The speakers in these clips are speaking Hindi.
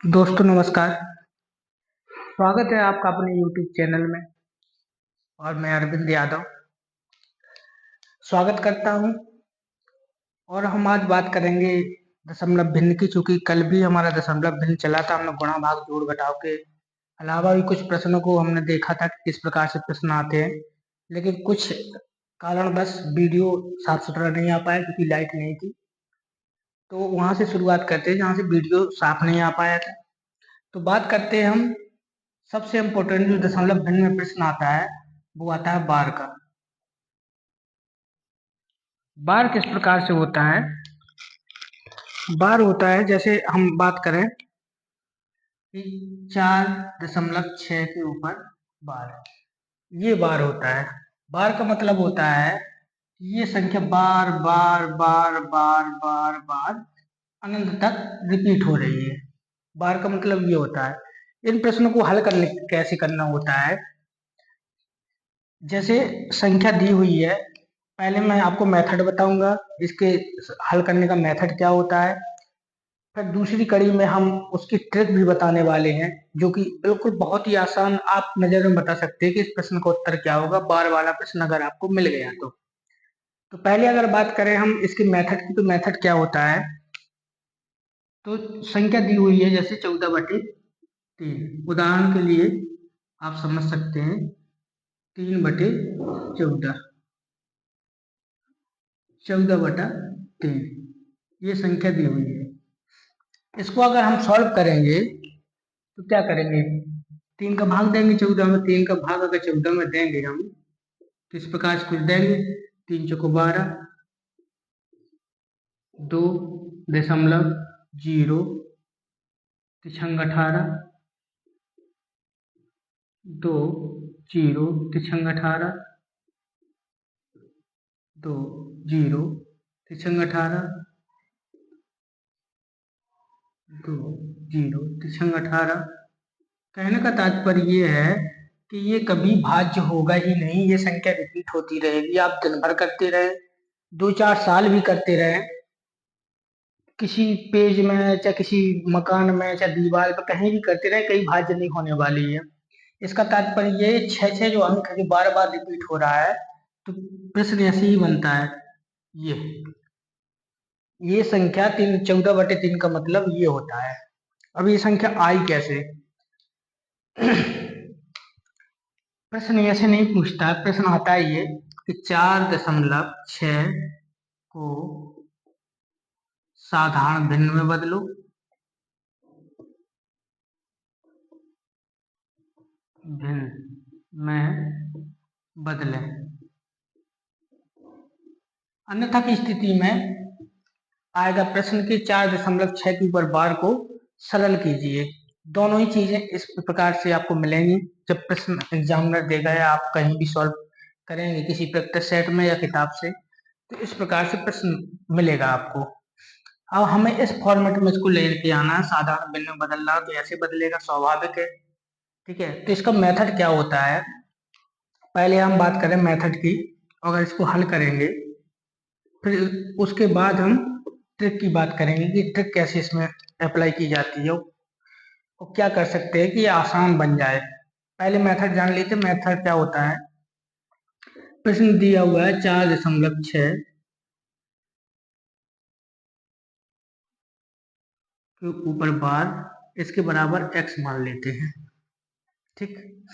दोस्तों नमस्कार। स्वागत है आपका अपने YouTube चैनल में और मैं अरविंद यादव स्वागत करता हूं। और हम आज बात करेंगे दशमलव भिन्न की। चूंकि कल भी हमारा दशमलव भिन्न चला था, हमने गुणा भाग जोड़ घटाव के अलावा भी कुछ प्रश्नों को हमने देखा था कि किस प्रकार से प्रश्न आते हैं, लेकिन कुछ कारणवश वीडियो साफ सुथरा नहीं आ पाया क्योंकि लाइट नहीं थी। तो वहां से शुरुआत करते हैं जहां से वीडियो साफ नहीं आ पाया था। तो बात करते हैं हम सबसे इम्पोर्टेंट जो दशमलव भिन्न में प्रश्न आता है वो आता है बार का। बार किस प्रकार से होता है? बार होता है, जैसे हम बात करें कि 4.6 के ऊपर बार, ये बार होता है। बार का मतलब होता है कि ये संख्या बार बार बार बार बार बार अनंत तक रिपीट हो रही है। बार का मतलब ये होता है। इन प्रश्नों को हल करने कैसे करना होता है, जैसे संख्या दी हुई है, पहले मैं आपको मेथड बताऊंगा इसके हल करने का मेथड क्या होता है। फिर दूसरी कड़ी में हम उसकी ट्रिक भी बताने वाले हैं, जो कि बिल्कुल बहुत ही आसान, आप नजर में बता सकते हैं कि इस प्रश्न का उत्तर क्या होगा बार वाला प्रश्न अगर आपको मिल गया तो पहले अगर बात करें हम इसके मेथड की, तो मेथड क्या होता है। तो संख्या दी हुई है जैसे 14/3। उदाहरण के लिए आप समझ सकते हैं 3/14, 14/3 ये संख्या दी हुई है। इसको अगर हम सॉल्व करेंगे तो क्या करेंगे, 3 का भाग देंगे 14 में। 3 का भाग अगर 14 में देंगे हम तो इस प्रकार से कुछ देंगे, 3 चौको 12, 2.0 तिछंग 18, 2 0 तिछंग 18, 2 0 तिछंग 18, 2 0 तिछंग 18। कहने का तात्पर्य ये है कि ये कभी भाज्य होगा ही नहीं, ये संख्या रिपीट होती रहेगी। आप दिन भर करते रहे, 2-4 साल भी करते रहे, किसी पेज में चाहे किसी मकान में चाहे दीवार पर कहीं भी करते रहे, कहीं भाज्य नहीं होने वाली है। इसका तात्पर्य ये 6 जो अंक है जो बार बार रिपीट हो रहा है, तो प्रश्न ऐसे ही बनता है। ये संख्या 14/3 का मतलब ये होता है। अब ये संख्या आई कैसे? प्रश्न ऐसे नहीं पूछता है, प्रश्न आता है ये कि 4.6 को साधारण भिन्न में बदलो। भिन्न में बदले, अन्यथा की स्थिति में आएगा प्रश्न के 4.6 के ऊपर बार को सरल कीजिए। दोनों ही चीजें इस प्रकार से आपको मिलेंगी जब प्रश्न एग्जामिनर देगा या आप कहीं भी सॉल्व करेंगे किसी प्रैक्टिस सेट में या किताब से, तो इस प्रकार से प्रश्न मिलेगा आपको। अब हमें इस फॉर्मेट में इसको लेके आना है। साधारण भिन्न में बदलना तो ऐसे बदलेगा, स्वाभाविक है, ठीक है। तो इसका मेथड क्या होता है, पहले हम बात करें मेथड की। अगर इसको हल करेंगे फिर उसके बाद हम ट्रिक की बात करेंगे कि ट्रिक कैसे इसमें अप्लाई की जाती है और क्या कर सकते हैं कि ये आसान बन जाए। पहले मेथड जान लेते हैं। मेथड क्या होता है, प्रश्न दिया हुआ है 4.6 के ऊपर बार, इसके बराबर x मान लेते हैं, ठीक,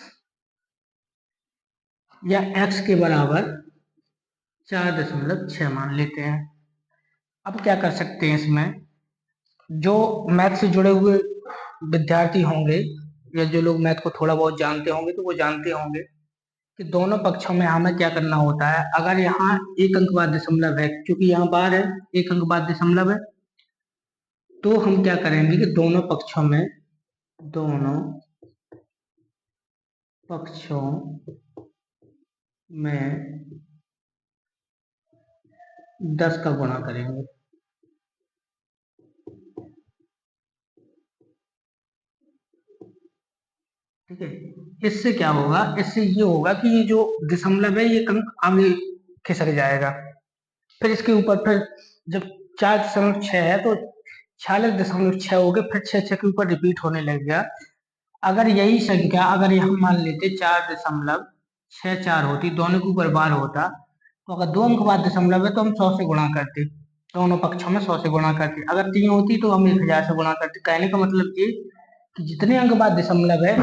या x के बराबर 4.6 मान लेते हैं। अब क्या कर सकते हैं इसमें, जो मैथ से जुड़े हुए विद्यार्थी होंगे या जो लोग मैथ को थोड़ा बहुत जानते होंगे तो वो जानते होंगे कि दोनों पक्षों में हमें क्या करना होता है। अगर यहाँ एक अंक बाद दशमलव है, क्योंकि यहाँ बार है, एक अंक बाद दशमलव है, तो हम क्या करेंगे कि दोनों पक्षों में 10 का गुणा करेंगे, ठीक है। इससे क्या होगा, इससे ये होगा कि ये जो दशमलव है ये अंक आगे खिसक जाएगा। फिर इसके ऊपर फिर जब 4.6 है तो 46.6 हो गए, फिर 6 के ऊपर रिपीट होने लग गया। अगर यही संख्या अगर हम मान लेते 4.64 होती, दोनों के ऊपर बार होता, तो अगर 2 अंक बाद दशमलव है तो हम 100 से गुणा करते, दोनों पक्षों में 100 से गुणा करते। अगर 3 होती तो हम 1000 से गुणा करते। कहने का मतलब ये कि जितने अंक बाद दशमलव है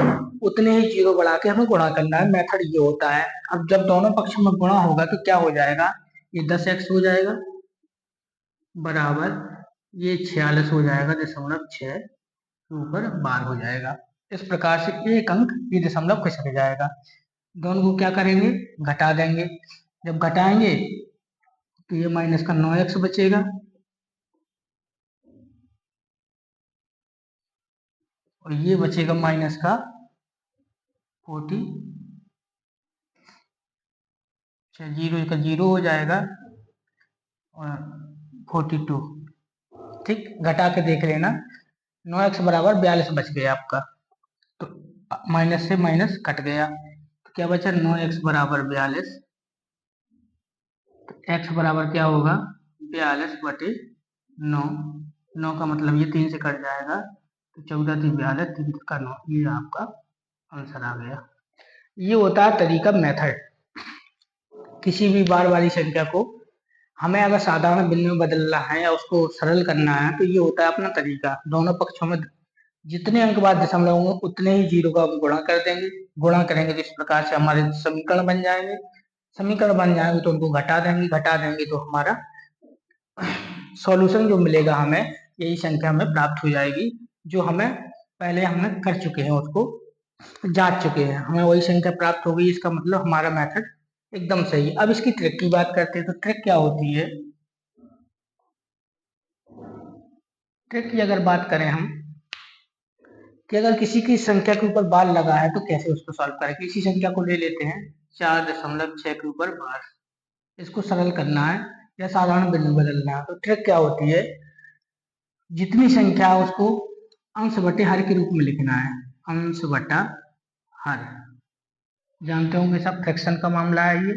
उतने ही जीरो बढ़ा के हमें गुणा करना है। मेथड ये होता है। अब जब दोनों पक्षों में गुणा होगा तो क्या हो जाएगा, ये 10x हो जाएगा बराबर ये 46 हो जाएगा, 0.6 के ऊपर बार हो जाएगा। इस प्रकार से एक अंक ये दशमलव खिसक जाएगा। दोनों को क्या करेंगे, घटा देंगे। जब घटाएंगे तो ये माइनस का 9x बचेगा और ये बचेगा माइनस का 40, जीरो का जीरो हो जाएगा और 42। ठीक, घटा के देख लेना। 9x बराबर 42 बच गया आपका, तो माइनस से माइनस कट गया, तो क्या बचा 9x बराबर 42। x बराबर क्या होगा 42/9। 9 का मतलब ये 3 से कट जाएगा, तो 14 3 42, 3 का 9, ये आपका आंसर आ गया। ये होता है तरीका, मेथड। किसी भी बार वाली संख्या को हमें अगर साधारण बिंदु में बदलना है या उसको सरल करना है तो ये होता है अपना तरीका। दोनों पक्षों में जितने अंक बाद दशमलव होंगे उतने ही जीरो का गुणा कर देंगे। गुणा करेंगे तो इस प्रकार से हमारे समीकरण बन जाएंगे। समीकरण बन जाएंगे तो उनको घटा देंगे तो हमारा सॉल्यूशन जो मिलेगा हमें, यही संख्या हमें प्राप्त हो जाएगी जो हमें पहले हमने कर चुके हैं, उसको जांच चुके हैं, हमें वही संख्या प्राप्त हो गई। इसका मतलब हमारा मेथड एकदम सही है। अब इसकी ट्रिक की बात करते हैं, तो ट्रिक क्या होती है। ट्रिक की अगर बात करें हम कि अगर किसी की संख्या के ऊपर बार लगा है तो कैसे उसको सॉल्व करें। किसी संख्या को ले लेते हैं 4.6 के ऊपर बार, इसको सरल करना है या साधारण बिंदु बदलना है। तो ट्रिक क्या होती है, जितनी संख्या है उसको अंश बटे हर के रूप में लिखना है। अंश बटा हर, जानते होंगे सब, फ्रैक्शन का मामला है ये।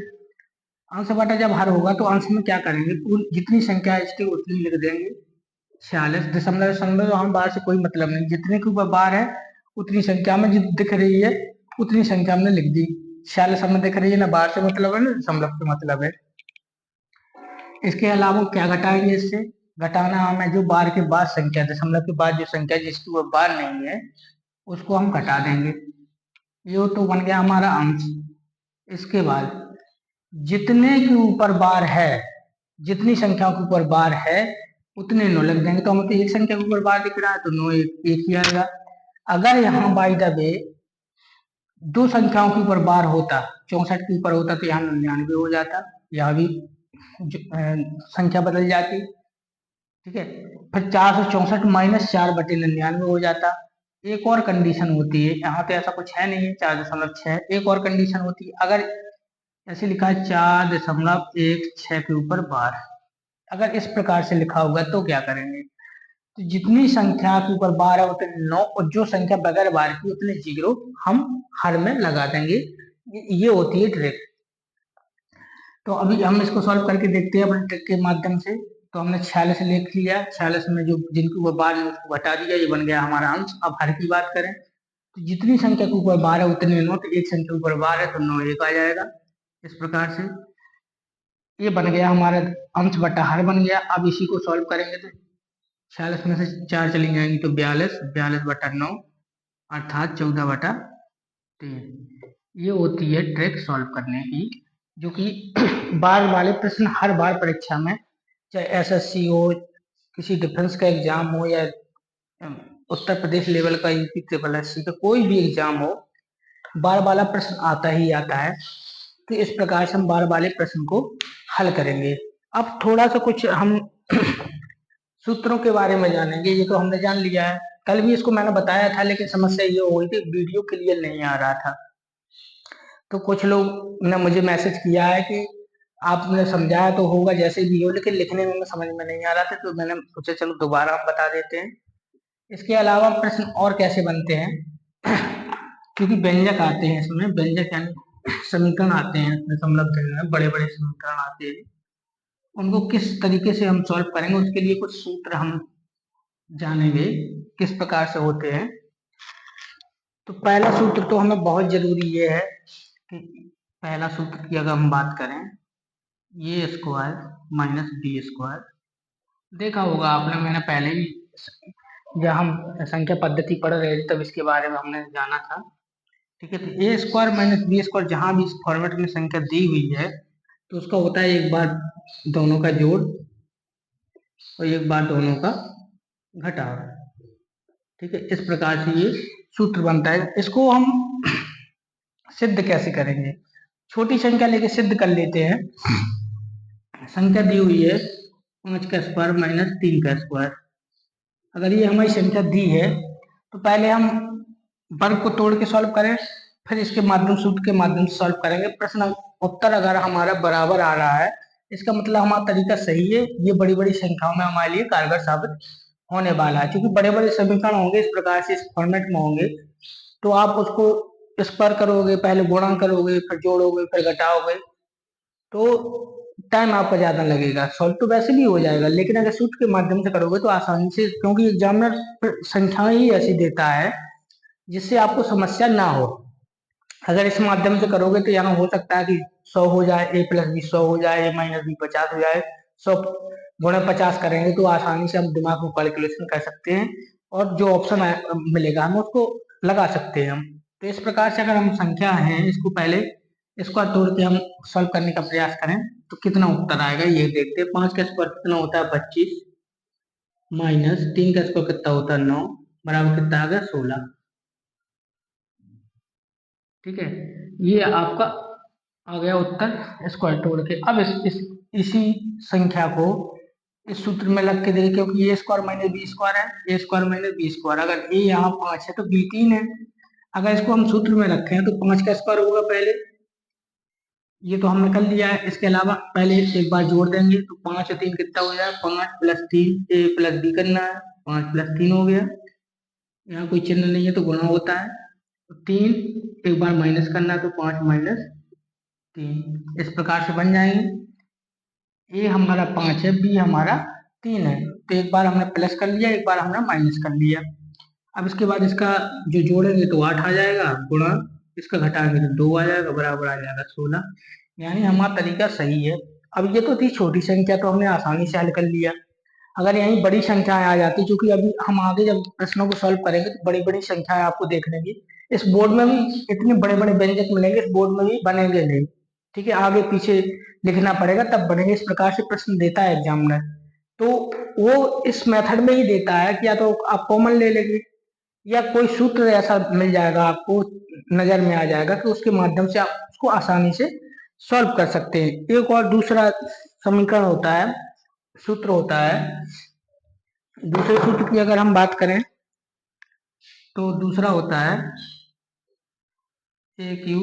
अंश बटा जब हर होगा तो अंश में क्या करेंगे, जितनी संख्या है इसकी उतनी लिख देंगे। 46.दशमलव हम बार से कोई मतलब नहीं, जितने के ऊपर बार है उतनी संख्या में दिख रही है उतनी संख्या हमने लिख दी। 46 हमें दिख रही है, ना बार से मतलब है ना दशमलव से मतलब है। इसके अलावा क्या घटाएंगे, इससे घटाना हमें जो बार के बाद संख्या, दशमलव के बाद जो संख्या जिसकी वो बार नहीं है उसको हम घटा देंगे। ये तो बन गया हमारा अंश। इसके बाद जितने के ऊपर बार है, जितनी संख्या के ऊपर बार है उतने 9 लग देंगे। तो हमें तो एक संख्या के ऊपर बार दिख रहा है तो 9 एक ही आएगा। अगर यहाँ बाई द वे दो संख्याओं के ऊपर बार होता, 64 के ऊपर होता तो यहाँ 99 हो जाता, यहाँ भी संख्या बदल जाती। ठीक है, फिर 464 माइनस 4/99 हो जाता। एक और कंडीशन होती है, यहाँ पे ऐसा कुछ है नहीं है 4.6, एक और कंडीशन होती है। अगर ऐसे लिखा है 4.16 के ऊपर बार, अगर इस प्रकार से लिखा होगा तो क्या करेंगे, तो जितनी संख्या के ऊपर बार है उतने 9 और जो संख्या बगैर बार की उतने जीरो हम हर में लगा देंगे। ये होती है ट्रिक। तो अभी हम इसको सॉल्व करके देखते हैं अपने ट्रिक के माध्यम से। तो हमने 46 लिख लिया, 46 में जो जिनके ऊपर बार है उसको घटा दिया, ये बन गया हमारा अंश। अब हर की बात करें तो जितनी संख्या के ऊपर बार है उतने 9, तो एक संख्या के ऊपर बार है तो 9 एक आ जाएगा। इस प्रकार से ये बन गया हमारा अंश बटा हर बन गया। अब इसी को सॉल्व करेंगे तो 46 में से 4 चली जाएंगी तो 42, 42/9 अर्थात 14/3। ये होती है ट्रिक सॉल्व करने की, जो कि बार वाले प्रश्न हर बार परीक्षा में, चाहे एसएससी हो, किसी डिफेंस का एग्जाम हो या उत्तर प्रदेश लेवल का यूपी SSC का कोई भी एग्जाम हो, बार वाला प्रश्न आता ही आता है। तो इस प्रकार से हम बार वाले प्रश्न को हल करेंगे। अब थोड़ा सा कुछ हम सूत्रों के बारे में जानेंगे। ये तो हमने जान लिया है, कल भी इसको मैंने बताया था, लेकिन समस्या ये हो गई थी वीडियो क्लियर नहीं आ रहा था। तो कुछ लोग ने मुझे मैसेज किया है कि आपने समझाया तो होगा जैसे भी हो, लेकिन लिखने में समझ में नहीं आ रहा था, तो मैंने सोचा चलो दोबारा हम बता देते हैं। इसके अलावा प्रश्न और कैसे बनते हैं, क्योंकि व्यंजक आते हैं इसमें, व्यंजक यानी समीकरण आते हैं, दशमलव में बड़े बड़े समीकरण आते हैं, उनको किस तरीके से हम सॉल्व करेंगे उसके लिए कुछ सूत्र हम जानेंगे किस प्रकार से होते हैं। तो पहला सूत्र तो हमें बहुत जरूरी ये है कि पहला सूत्र की अगर हम बात करें, ए स्क्वायर माइनस बी स्क्वायर, देखा होगा आपने, मैंने पहले भी जब हम संख्या पद्धति पढ़ रहे थे तब इसके बारे में हमने जाना था। ठीक है, तो ए स्क्वायर माइनस बी स्क्वायर जहां भी इस फॉर्मेट में संख्या दी हुई है तो उसका होता है एक बार दोनों का जोड़ और एक बार दोनों का घटाव। ठीक है, इस प्रकार से ये सूत्र बनता है। इसको हम सिद्ध कैसे करेंगे? छोटी संख्या लेके सिद्ध कर लेते हैं। संख्या दी हुई है 5 का स्क्वायर माइनस 3 का स्क्वायर। अगर ये हमारी संख्या दी है तो पहले हम वर्ग को तोड़ के सॉल्व करें, फिर इसके माध्यम सूत्र के माध्यम से सॉल्व करेंगे। प्रश्न उत्तर अगर हमारा बराबर आ रहा है इसका मतलब हमारा तरीका सही है। ये बड़ी बड़ी संख्याओं में हमारे लिए कारगर साबित होने वाला है, क्योंकि बड़े बड़े समीकरण होंगे इस प्रकार से, इस फॉर्मेट में होंगे, तो आप उसको इस पर करोगे, पहले गुणा करोगे, फिर जोड़ोगे, फिर घटाओगे, तो टाइम आपका ज्यादा लगेगा। सॉल्व तो वैसे भी हो जाएगा, लेकिन अगर सूत्र के माध्यम से करोगे तो आसानी से, क्योंकि एग्जामिनर संख्याएं ही ऐसी देता है जिससे आपको समस्या ना हो। अगर इस माध्यम से करोगे तो यहाँ हो सकता है कि 100 हो जाए, a प्लस बी 100 हो जाए, a माइनस बी 50 हो जाए। 100 गुणा 50 करेंगे तो आसानी से हम दिमाग में कैलकुलेशन कर सकते हैं और जो ऑप्शन मिलेगा हम उसको लगा सकते हैं हम। तो इस प्रकार से अगर हम संख्या है इसको पहले इसको तोड़ के हम सॉल्व करने का प्रयास करें तो कितना उत्तर आएगा ये देखते हैं। 5 का स्क्वायर कितना होता है 25, माइनस 3 का स्क्वायर कितना होता है 9, बराबर कितना आ गया 16। ठीक है, ये आपका आ गया उत्तर स्क्वायर तोड़ के। अब इसी संख्या को इस सूत्र में लग के देखिए, क्योंकि ए स्क्वायर माइनस बी स्क्वायर है, ए स्क्वायर माइनस बी स्क्वायर, अगर ए यहाँ 5 है तो बी 3 है। अगर इसको हम सूत्र में रखें तो 5 का स्क्वायर होगा पहले, ये तो हमने कर लिया है। इसके अलावा पहले एक बार जोड़ देंगे तो 5 और 3 कितना हो जाए 5 प्लस 3, ए प्लस बी करना है, 5 प्लस 3 हो गया, यहाँ कोई चिन्ह नहीं है तो गुणा होता है। तो 3 एक बार माइनस करना है तो 5 माइनस 3, इस प्रकार से बन जाएंगे। ए हमारा 5 है, बी हमारा 3 है, तो एक बार हमने प्लस कर लिया, एक बार हमने माइनस कर लिया। अब इसके बाद इसका जो जोड़ेंगे तो 8 आ जाएगा, गुणा इसका घटाएंगे तो 2 आ जाएगा, बराबर आ जाएगा 16। यानी हमारा तरीका सही है। अब ये तो थी छोटी संख्या, तो हमने आसानी से हल कर लिया। अगर यहीं बड़ी संख्याएं आ जाती, क्योंकि अभी हम आगे जब प्रश्नों को सॉल्व करेंगे तो बड़ी बड़ी संख्याएं आपको देखने की इस बोर्ड में भी इतने बड़े बड़े व्यंजक मिलेंगे, इस बोर्ड में भी बनेंगे नहीं। ठीक है, आगे पीछे लिखना पड़ेगा तब बनेंगे। इस प्रकार से प्रश्न देता है एग्जामिनर, तो वो इस मेथड में ही देता है कि या तो आप कॉमन ले लेंगे या कोई सूत्र ऐसा मिल जाएगा आपको, नजर में आ जाएगा कि उसके माध्यम से आप उसको आसानी से सॉल्व कर सकते हैं। एक और दूसरा समीकरण होता है, सूत्र होता है। दूसरे सूत्र की अगर हम बात करें तो दूसरा होता है a cube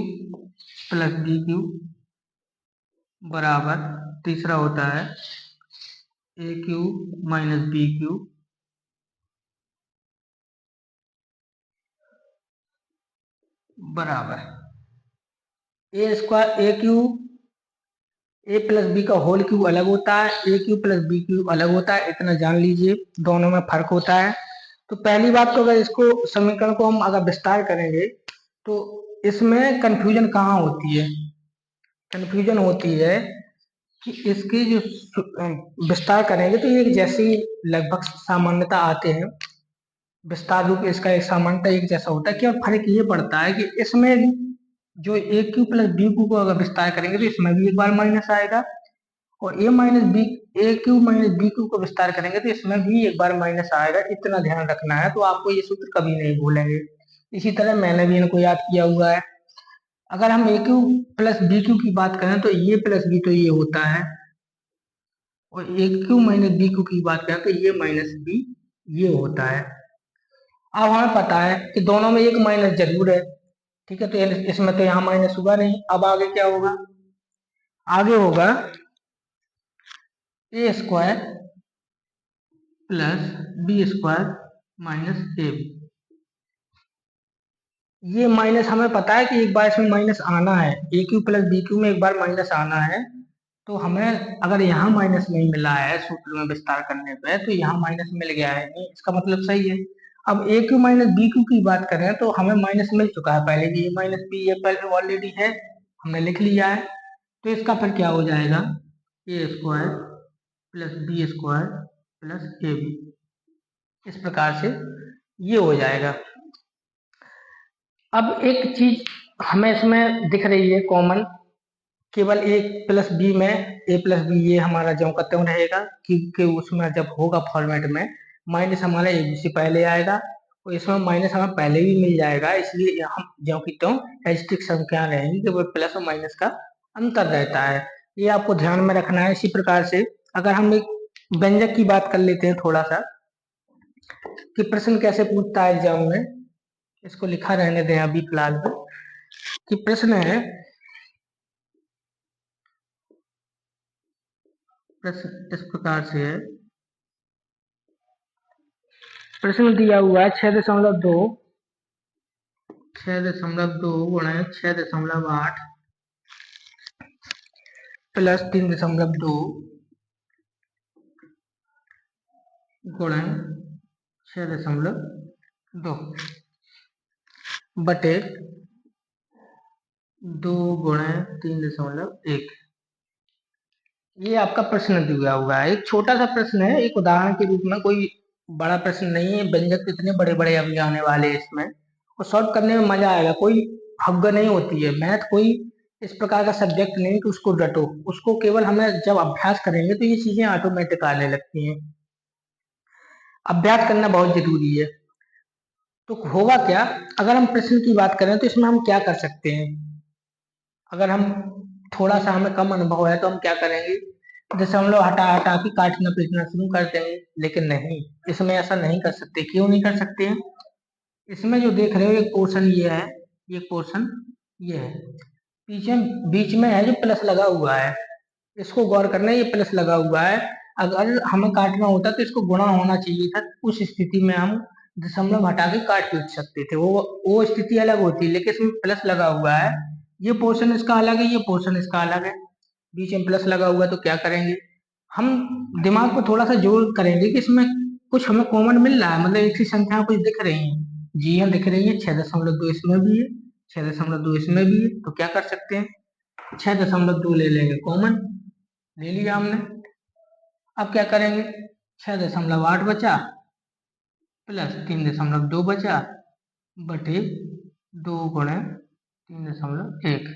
plus b cube बराबर, तीसरा होता है a cube minus b cube बराबर a square, a cube a plus b का होल क्यूब अलग होता है, a cube plus b cube अलग होता है, इतना जान लीजिए, दोनों में फर्क होता है। तो पहली बात तो अगर इसको समीकरण को हम अगर विस्तार करेंगे तो इसमें कंफ्यूजन कहाँ होती है? कंफ्यूजन होती है कि इसकी जो विस्तार करेंगे तो ये जैसी लगभग सामान्यता आते हैं, विस्तार रूप इसका एक सामान्यता एक जैसा होता है। केवल फर्क ये पड़ता है कि इसमें जो ए क्यू प्लस बी क्यू को अगर विस्तार करेंगे तो इसमें भी एक बार माइनस आएगा, और ए माइनस बी, ए क्यू माइनस बी क्यू को विस्तार करेंगे तो इसमें भी एक बार माइनस आएगा। इतना ध्यान रखना है, तो आपको ये सूत्र कभी नहीं भूलेंगे। इसी तरह मैंने भी इनको याद किया हुआ है। अगर हम ए क्यू प्लस बी क्यू की बात करें तो ये प्लस बी तो ये होता है, और ए क्यू माइनस बी क्यू की बात करें तो ये माइनस बी ये होता है। अब हमें पता है कि दोनों में एक माइनस जरूर है। ठीक है, तो इसमें तो यहाँ माइनस हुआ नहीं। अब आगे क्या होगा? आगे होगा a square plus b square minus a. ये माइनस हमें पता है कि एक बार इसमें माइनस आना है, a cube plus b Q में एक बार माइनस आना है, तो हमें अगर यहाँ माइनस नहीं मिला है सूत्र में विस्तार करने पे, तो यहाँ माइनस मिल गया है, नहीं इसका मतलब सही है। अब ए क्यू माइनस बी क्यू की बात करें तो हमें माइनस मिल चुका है पहले भी, ए माइनस बी ये पहले ऑलरेडी है, हमने लिख लिया है। तो इसका फिर क्या हो जाएगा, a square plus b square plus a b, इस प्रकार से ये हो जाएगा। अब एक चीज हमें इसमें दिख रही है कॉमन, केवल ए प्लस बी में ए प्लस बी ये हमारा ज्यों का त्यों रहेगा, क्योंकि उसमें जब होगा फॉर्मेट में माइनस हमारा ए बी से पहले आएगा, और इसमें माइनस हमें पहले भी मिल जाएगा, इसलिए हम ज्यों की त्यों एस्टिक संख्या रहेंगी, केवल प्लस और माइनस का अंतर रहता है। ये आपको ध्यान में रखना है। इसी प्रकार से अगर हम एक व्यंजक की बात कर लेते हैं थोड़ा सा, कि प्रश्न कैसे पूछता है एग्जाम में, इसको लिखा रहने दें अभी फिलहाल में, कि प्रश्न है, प्रश्न इस प्रकार से है, प्रश्न दिया हुआ है 6.2 गुणा 6.8 प्लस 3.2 गुणा 6.2 बटे 2 गुणा 3.1। ये आपका प्रश्न दिया हुआ है, एक छोटा सा प्रश्न है, एक उदाहरण के रूप में, कोई बड़ा प्रश्न नहीं है। व्यंजक इतने बड़े बड़े अभी आने वाले हैं इसमें, और सॉल्व करने में मजा आएगा, कोई हग्ग नहीं होती है। मैथ कोई इस प्रकार का सब्जेक्ट नहीं कि उसको रटो, उसको केवल हमें जब अभ्यास करेंगे तो ये चीजें ऑटोमेटिक आने लगती हैं। अभ्यास करना बहुत जरूरी है। तो होगा क्या, अगर हम प्रश्न की बात करें तो इसमें हम क्या कर सकते हैं, अगर हम थोड़ा सा हमें कम अनुभव है तो हम क्या करेंगे, दशमलव हटा हटा के काटना पीटना शुरू कर देंगे। लेकिन नहीं, इसमें ऐसा नहीं कर सकते। क्यों नहीं कर सकते हैं, इसमें जो देख रहे हो एक पोर्शन ये है, ये पोर्शन ये है, पीछे बीच में है जो प्लस लगा हुआ है, इसको गौर करना, ये प्लस लगा हुआ है। अगर हमें काटना होता तो इसको गुणा होना चाहिए था, उस स्थिति में हम दशमलव हटा के काट पीट सकते थे, वो स्थिति अलग होती, लेकिन इसमें प्लस लगा हुआ है, ये पोर्शन इसका अलग है, ये पोर्शन इसका अलग है, बीच में प्लस लगा हुआ है। तो क्या करेंगे, हम दिमाग को थोड़ा सा जोर करेंगे कि इसमें कुछ हमें कॉमन मिल रहा है, मतलब एक ही संख्या कुछ दिख रही है, जी हाँ दिख रही है, 6.2 इसमें भी है, 6.2 इसमें भी है। तो क्या कर सकते हैं, 6.2 ले लेंगे कॉमन, ले लिया हमने। अब क्या करेंगे, 6.8 बचा प्लस 3.2 बचा बटे 2 गुणे 3.1।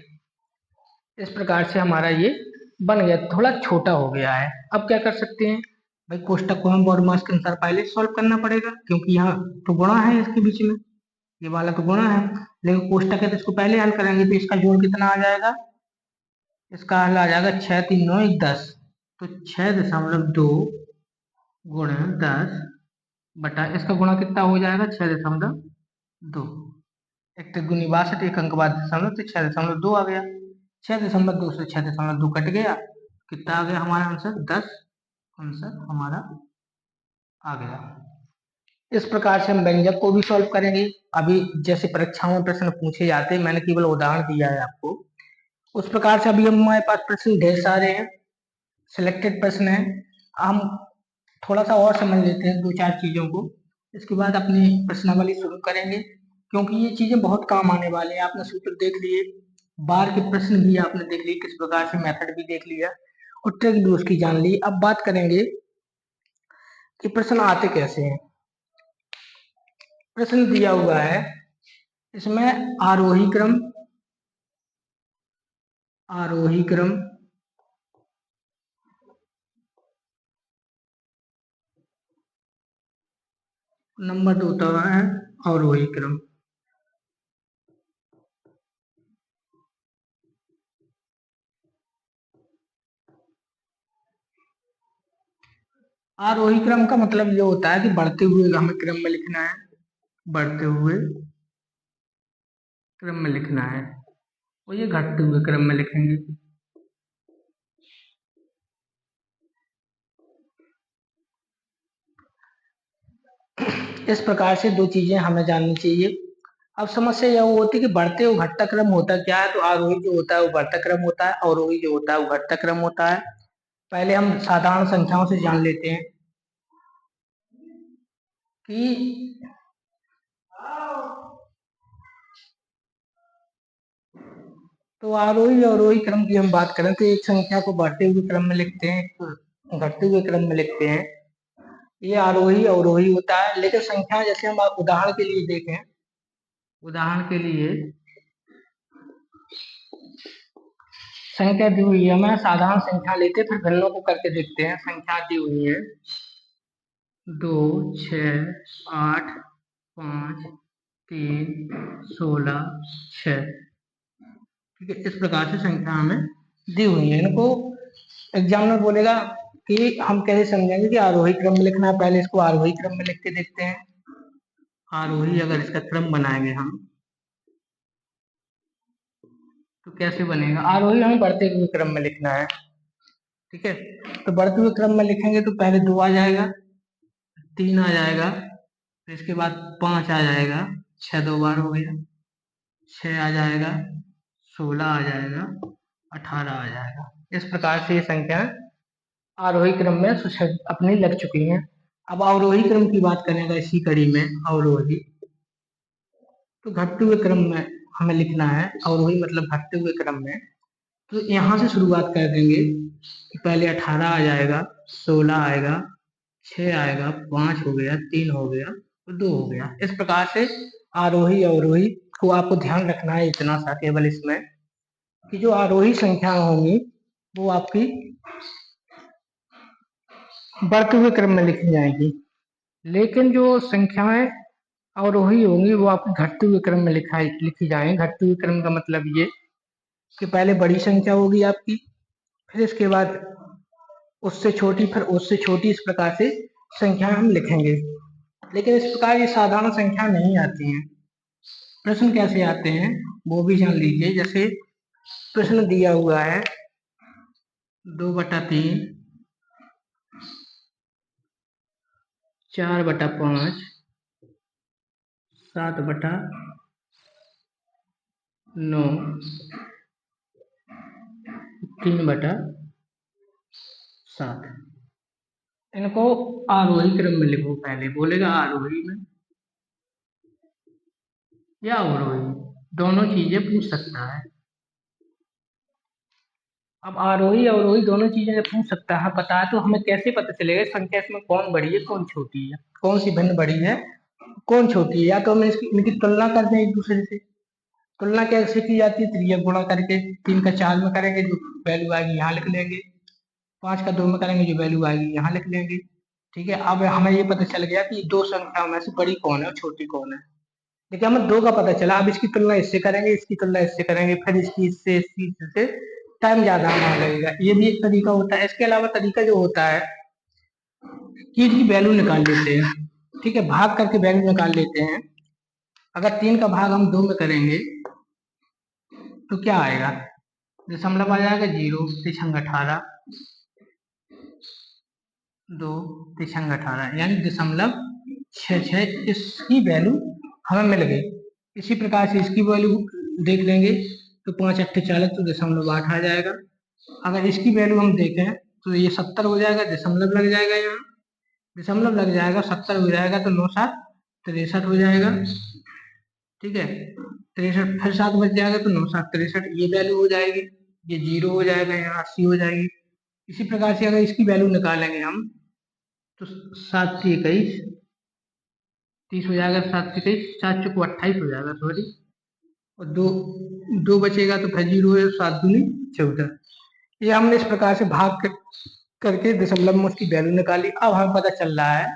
इस प्रकार से हमारा ये बन गया, थोड़ा छोटा हो गया है। अब क्या कर सकते हैं भाई, कोष्टक को हम बॉडमास के अनुसार पहले सॉल्व करना पड़ेगा, क्योंकि यहाँ तो गुणा है इसके बीच में, ये वाला तो गुणा है, लेकिन कोष्टक है तो इसको पहले हल करेंगे। तो इसका जोड़ कितना आ जाएगा, इसका हल आ जाएगा 6 3 9 1 10। तो 6.2 गुणा 10 बटा इसका गुणा कितना हो जाएगा, 6.2, एक तिगुनी 62, एक अंक बाद दशमलव, तो 6.2 आ गया। 6.2 से 6.2 कट गया, कितना आ गया हमारा आंसर, 10 आंसर हमारा आ गया। इस प्रकार से हम व्यंजक को भी सॉल्व करेंगे। अभी जैसे परीक्षाओं में प्रश्न पूछे जाते हैं, मैंने केवल उदाहरण दिया है आपको, उस प्रकार से अभी हमारे पास प्रश्न ढेर सारे हैं, सिलेक्टेड प्रश्न है। हम थोड़ा सा और समझ लेते हैं दो चार चीजों को, इसके बाद अपनी प्रश्नावली शुरू करेंगे, क्योंकि ये चीजें बहुत काम आने वाले हैं। आपने सूत्र देख लिए, बार के प्रश्न भी आपने देख लिए, किस प्रकार से मेथड भी देख लिया, और ट्रिक भी उसकी जान ली। अब बात करेंगे कि प्रश्न आते कैसे हैं। प्रश्न दिया हुआ है, इसमें आरोही क्रम नंबर 2 है अवरोही क्रम। आरोही क्रम का मतलब ये होता है कि बढ़ते हुए हमें क्रम में लिखना है, बढ़ते हुए क्रम में लिखना है, और ये घटते हुए क्रम में लिखेंगे। इस प्रकार से दो चीजें हमें जाननी चाहिए। अब समस्या यह होती है कि बढ़ते हुए घटता क्रम होता क्या है, तो आरोही जो होता है वो बढ़ता क्रम होता है, अवरोही जो होता है वो घटता क्रम होता है। पहले हम साधारण संख्याओं से जान लेते हैं कि तो आरोही और अवरोही क्रम की हम बात करें तो एक संख्या को बढ़ते हुए क्रम में लिखते हैं, घटते हुए क्रम में लिखते हैं, ये आरोही अवरोही होता है। लेकिन संख्या जैसे हम उदाहरण के लिए देखें, उदाहरण के लिए संख्या दी हुई है, हमें साधारण संख्या लेते फिर गणनों को करके देखते हैं। संख्या दी हुई है 2, 6, 8, 5, 3, 16, 6। ठीक है, इस प्रकार से संख्या हमें दी हुई है। इनको एग्जामिनर बोलेगा कि हम कैसे समझेंगे कि आरोही क्रम में लिखना है। पहले इसको आरोही क्रम में लिख के देखते हैं। आरोही अगर इसका क्रम बनाएंगे हम तो कैसे बनेगा। आरोही हमें बढ़ते हुए क्रम में लिखना है। ठीक है, तो बढ़ते हुए क्रम में लिखेंगे तो पहले 2 आ जाएगा, 3 आ जाएगा, फिर इसके बाद 5 आ जाएगा, 6 2 बार हो गया, 6 आ जाएगा, 16 आ जाएगा, 18 आ जाएगा। इस प्रकार से ये संख्या आरोही क्रम में अपनी लग चुकी हैं। अब अवरोही क्रम की बात करेंगे इसी कड़ी में। अवरोही तो घटते हुए क्रम में हमें लिखना है। अवरोही मतलब घटते हुए क्रम में, तो यहाँ से शुरुआत कर देंगे कि पहले 18 आ जाएगा, 16 आएगा, 6 आएगा, 5 हो गया, 3 हो गया और 2 हो गया। इस प्रकार से आरोही अवरोही को आपको ध्यान रखना है इतना सा केवल इसमें कि जो आरोही संख्या होंगी वो आपकी बढ़ते हुए क्रम में लिखी जाएगी, लेकिन जो संख्याएं अवरोही होंगी वो आपकी घटते हुए क्रम में लिखी जाएंगी। घटते हुए क्रम का मतलब ये कि पहले बड़ी संख्या होगी आपकी, फिर इसके बाद उससे छोटी, फिर उससे छोटी, इस प्रकार से संख्या हम लिखेंगे। लेकिन इस प्रकार ये साधारण संख्या नहीं आती हैं। प्रश्न कैसे आते हैं वो भी जान लीजिए। जैसे प्रश्न दिया हुआ है 2/3, 4/5, 7/9, 3/7। इनको आरोही क्रम में लिखो। पहले बोलेगा आरोही में या अवरोही, दोनों चीजें पूछ सकता है। अब आरोही अवरोही दोनों चीजें जब पूछ सकता है, पता है, तो हमें कैसे पता चलेगा संख्या इसमें कौन बड़ी है कौन छोटी है, कौन सी भिन्न बड़ी है कौन छोटी है। या तो हम इनकी तुलना करते हैं एक दूसरे से। तुलना कैसे की जाती है, त्रियक गुणा करके। 3 का 4 में करेंगे जो वैल्यू आएगी यहाँ लिख लेंगे, 5 का 2 में करेंगे जो वैल्यू आएगी यहाँ लिख लेंगे। ठीक है, अब हमें ये पता चल गया कि दो संख्याओं में से बड़ी कौन है और छोटी कौन है। देखिए हमें 2 का पता चला, अब इसकी तुलना इससे करेंगे, इसकी तुलना इससे करेंगे, फिर इसकी इससे टाइम ज्यादा हमारा लगेगा। ये भी एक तरीका होता है। इसके अलावा तरीका जो होता है कि इसकी वैल्यू निकाल लेते हैं। ठीक है, भाग करके वैल्यू निकाल लेते हैं। अगर 3 का भाग हम 2 में करेंगे तो क्या आएगा, दशमलव आ जाएगा 0, 3 18, 2 3 18, यानी 0.66 इसकी वैल्यू हमें मिल गई। इसी प्रकार से इसकी वैल्यू देख लेंगे तो 5 8 40, तो 0.8 आ जाएगा। अगर इसकी वैल्यू हम देखें तो ये 70 हो जाएगा, दशमलव लग जाएगा, यहाँ दशमलव लग जाएगा, 70 हो जाएगा तो 9 7 63 हो जाएगा। ठीक है, 63, फिर 7 बच जाएगा तो 9 7 63, ये वैल्यू हो जाएगी। ये 0 हो जाएगा, यहाँ 80 हो जाएगी। इसी प्रकार से अगर इसकी वैल्यू निकालेंगे हम तो 7 21 30 हो जाएगा, 7 21 7 चौको 28 हो जाएगा, सॉरी, और दो दो बचेगा तो फिर 0 है, 7 दूनी 14। ये हमने इस प्रकार से करके दशमलव में उसकी वैल्यू निकाली। अब हमें पता चल रहा है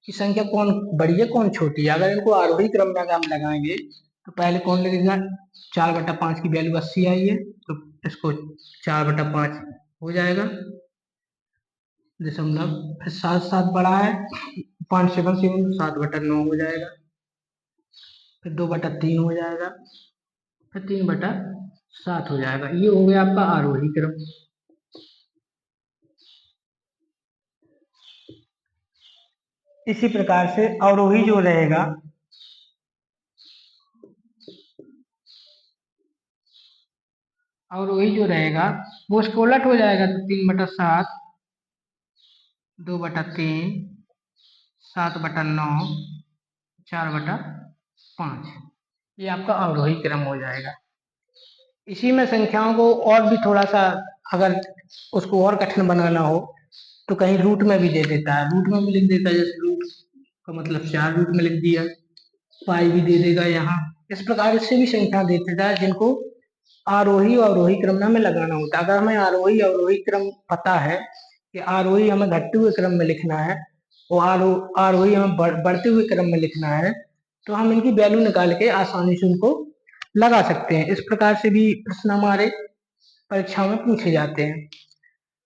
कि संख्या कौन बड़ी है कौन छोटी है। अगर इनको आरोही क्रम में अगर हम लगाएंगे तो पहले कौन लगेगा, 4/5 की वैल्यू 80 आई है तो इसको 4/5 हो जाएगा दशमलव, फिर 7 7 बड़ा है, 5 7 7, 7/9 हो जाएगा, फिर 2/3 हो जाएगा, फिर 3/7 हो जाएगा। ये हो गया आपका आरोही क्रम। इसी प्रकार से अवरोही जो रहेगा और वही जो रहेगा वो उसको उलट हो जाएगा, तो 3/7, 2/3, 7/9, 4/5, ये आपका अवरोही क्रम हो जाएगा। इसी में संख्याओं को और भी थोड़ा सा अगर उसको और कठिन बनाना हो तो कहीं रूट में भी दे देता है, रूट में भी लिख देता है, जैसे रूट का मतलब 4 रूट में लिख दिया, पाई भी दे देगा यहाँ। इस प्रकार इससे भी संख्या दे देता है जिनको आरोही और अवरोही क्रम में हमें लगाना होता है। अगर हमें आरोही अवरोही क्रम पता है कि आरोही हमें घटते हुए क्रम में लिखना है और आरोही हमें बढ़ते हुए क्रम में लिखना है, तो हम इनकी वैल्यू निकाल के आसानी से उनको लगा सकते हैं। इस प्रकार से भी प्रश्न हमारे परीक्षा में पूछे जाते हैं।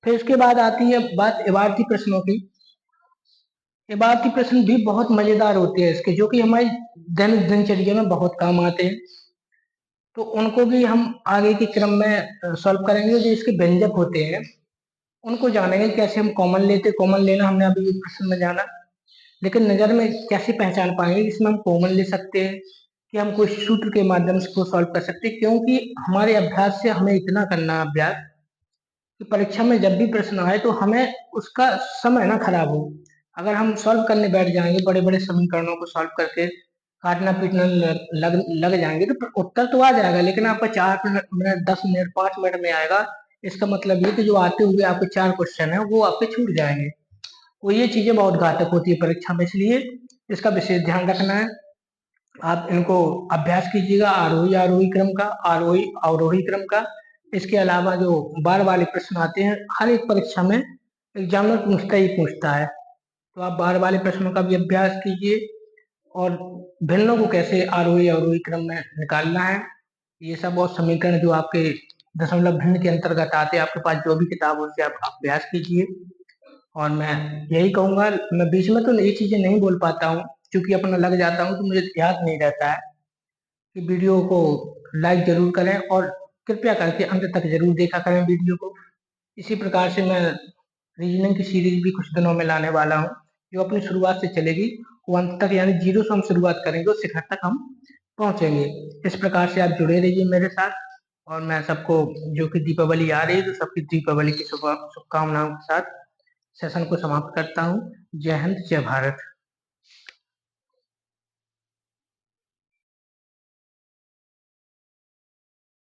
फिर उसके बाद आती है बात इबारती प्रश्नों की। इबारती प्रश्न भी बहुत मजेदार होते हैं इसके, जो कि हमारी दैनिक दिनचर्या में बहुत काम आते हैं, तो उनको भी हम आगे के क्रम में सॉल्व करेंगे। जो इसके व्यंजक होते हैं उनको जानेंगे, कैसे हम कॉमन लेते, कॉमन लेना हमने अभी प्रश्न में जाना, लेकिन नजर में कैसे पहचान पाएंगे इसमें हम कॉमन ले सकते हैं कि हम कोई सूत्र के माध्यम से को सॉल्व कर सकते हैं। क्योंकि हमारे अभ्यास से हमें इतना करना अभ्यास कि परीक्षा में जब भी प्रश्न आए तो हमें उसका समय ना खराब हो। अगर हम सॉल्व करने बैठ जाएंगे, बड़े बड़े समीकरणों को सॉल्व करके काटना पीटना लग जाएंगे, तो उत्तर तो आ जाएगा लेकिन आपका 4 मिनट 10 मिनट 5 मिनट में आएगा। इसका मतलब ये कि जो आते हुए आपके 4 क्वेश्चन है वो आपके छूट जाएंगे। तो ये चीजें बहुत घातक होती है परीक्षा में, इसलिए इसका विशेष ध्यान रखना है। आप इनको अभ्यास कीजिएगा, आरोही आरोही क्रम का, आरोही अवरोही क्रम का। इसके अलावा जो बार वाले प्रश्न आते हैं हर एक परीक्षा में एग्जामिनर पूछता ही पूछता है, तो आप बार वाले प्रश्नों का भी अभ्यास कीजिए और भिन्नों को कैसे आरोही अवरोही क्रम में निकालना है, ये सब और समीकरण जो आपके दशमलव भिन्न के अंतर्गत आते हैं, आपके पास जो भी किताब हो उससे आप अभ्यास कीजिए। और मैं यही कहूंगा, मैं बीच में तो ये चीजें नहीं बोल पाता हूँ क्योंकि अपना लग जाता हूँ तो मुझे याद नहीं रहता है, कि वीडियो को लाइक जरूर करें और कृपया करके अंत तक जरूर देखा करें वीडियो को। इसी प्रकार से मैं रीजनिंग की सीरीज भी कुछ दिनों में लाने वाला हूँ, जो अपनी शुरुआत से चलेगी, वो अंत तक, यानी जीरो से हम शुरुआत करेंगे और शिखर तक हम पहुंचेंगे। इस प्रकार से आप जुड़े रहिए मेरे साथ, और मैं सबको, जो कि दीपावली आ रही है, तो सबकी दीपावली की शुभकामनाओं के साथ सेशन को समाप्त करता हूँ। जय हिंद, जय भारत।